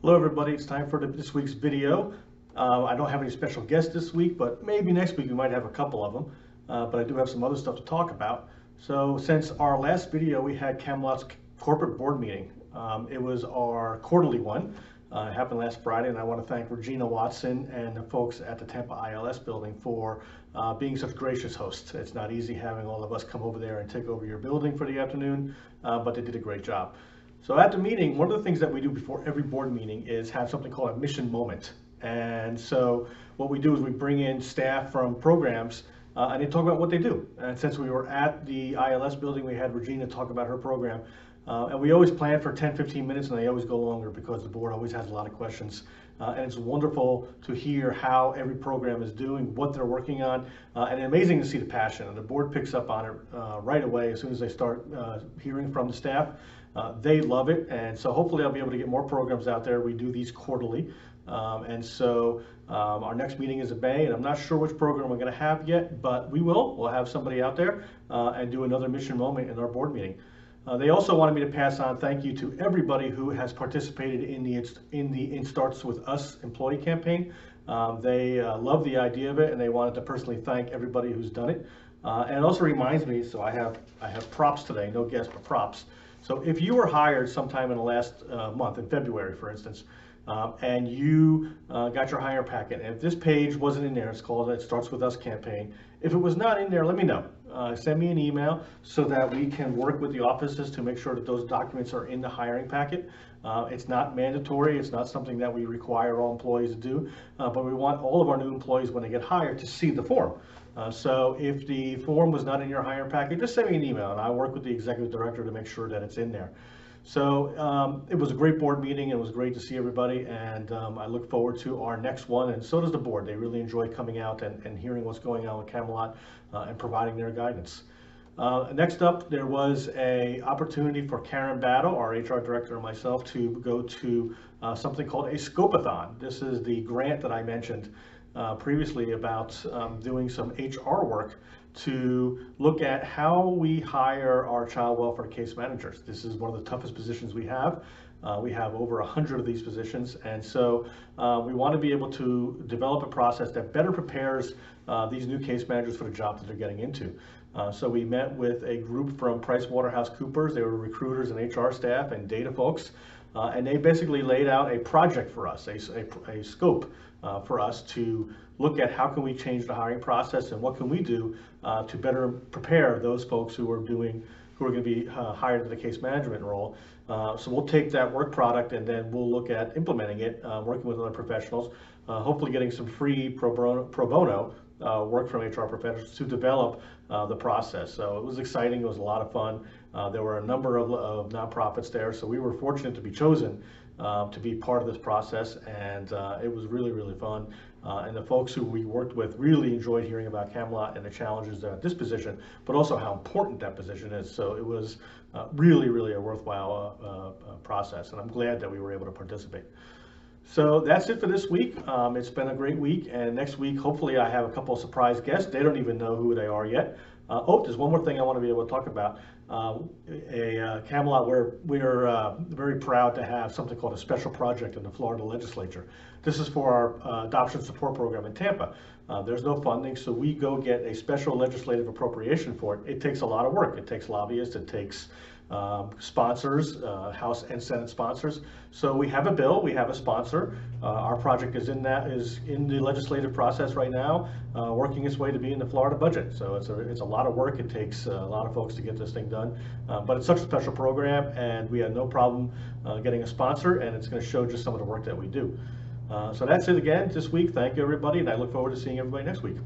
Hello everybody, it's time for this week's video. I don't have any special guests this week, but maybe next week we might have a couple of them. But I do have some other stuff to talk about. So since our last video, we had Camelot's corporate board meeting. It was our quarterly one. It happened last Friday, and I want to thank Regina Watson and the folks at the Tampa ILS building for being such gracious hosts. It's not easy having all of us come over there and take over your building for the afternoon, but they did a great job. So at the meeting, one of the things that we do before every board meeting is have something called a mission moment. And so what we do is we bring in staff from programs and they talk about what they do. And since we were at the ILS building, we had Regina talk about her program. And we always plan for 10-15 minutes, and they always go longer because the board always has a lot of questions. And it's wonderful to hear how every program is doing, what they're working on, and amazing to see the passion. And the board picks up on it right away as soon as they start hearing from the staff. They love it, and so hopefully I'll be able to get more programs out there. We do these quarterly, and so our next meeting is in May, and I'm not sure which program we're going to have yet, but we will. We'll have somebody out there and do another mission moment in our board meeting. They also wanted me to pass on thank you to everybody who has participated in the It Starts With Us employee campaign. They love the idea of it, and they wanted to personally thank everybody who's done it. And it also reminds me, so I have props today, no guests, but props. So if you were hired sometime in the last month, in February, for instance, and you got your hire packet, and if this page wasn't in there, it's called It Starts With Us campaign. If it was not in there, let me know. Send me an email so that we can work with the offices to make sure that those documents are in the hiring packet. It's not mandatory. It's not something that we require all employees to do, but we want all of our new employees, when they get hired, to see the form. So if the form was not in your hire packet, just send me an email, and I'll work with the executive director to make sure that it's in there. So it was a great board meeting. It was great to see everybody, and I look forward to our next one, and so does the board. They really enjoy coming out and hearing what's going on with Camelot and providing their guidance. Next up, there was an opportunity for Karen Battle, our HR director, and myself to go to something called a Scope-a-thon. This is the grant that I mentioned previously about doing some HR work to look at how we hire our child welfare case managers. This is one of the toughest positions we have. We have over 100 of these positions, and so we want to be able to develop a process that better prepares these new case managers for the job that they're getting into. So we met with a group from PricewaterhouseCoopers. They were recruiters and HR staff and data folks, and they basically laid out a project for us, a scope for us to look at how can we change the hiring process and what can we do to better prepare those folks who are going to be hired in the case management role. So we'll take that work product and then we'll look at implementing it, working with other professionals, hopefully getting some free pro bono work from HR professionals to develop the process. So it was exciting. It was a lot of fun. There were a number of nonprofits there, so we were fortunate to be chosen to be part of this process, and it was really, really fun. And the folks who we worked with really enjoyed hearing about Camelot and the challenges at this position, but also how important that position is. So it was really, really a worthwhile process, and I'm glad that we were able to participate. So that's it for this week. It's been a great week, and next week, hopefully I have a couple of surprise guests. They don't even know who they are yet. Oh, there's one more thing I want to be able to talk about. Camelot, we're very proud to have something called a special project in the Florida legislature. This is for our adoption support program in Tampa. There's no funding, so we go get a special legislative appropriation for it. It takes a lot of work. It takes lobbyists. It takes sponsors, House and Senate sponsors. So we have a bill, we have a sponsor. Our project is in the legislative process right now, working its way to be in the Florida budget. So it's a lot of work. It takes a lot of folks to get this thing done, but it's such a special program, and we had no problem getting a sponsor, and it's going to show just some of the work that we do. So that's it again this week. Thank you, everybody, and I look forward to seeing everybody next week.